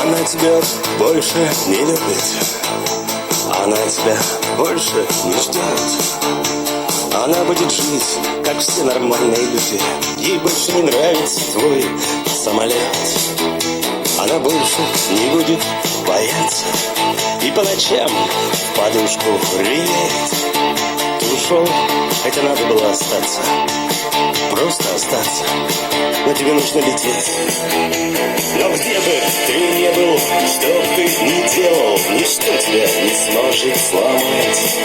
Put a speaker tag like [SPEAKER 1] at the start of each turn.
[SPEAKER 1] Она тебя больше не любит, она тебя больше не ждет. Она будет жить, как все нормальные люди. Ей больше не нравится твой самолет. Она больше не будет бояться и по ночам в подушку реветь. Ты ушел, хотя надо было остаться, просто остаться, но тебе нужно лететь. Но где бы ты ни был, что бы ты ни делал, ничто тебя не сможет сломать.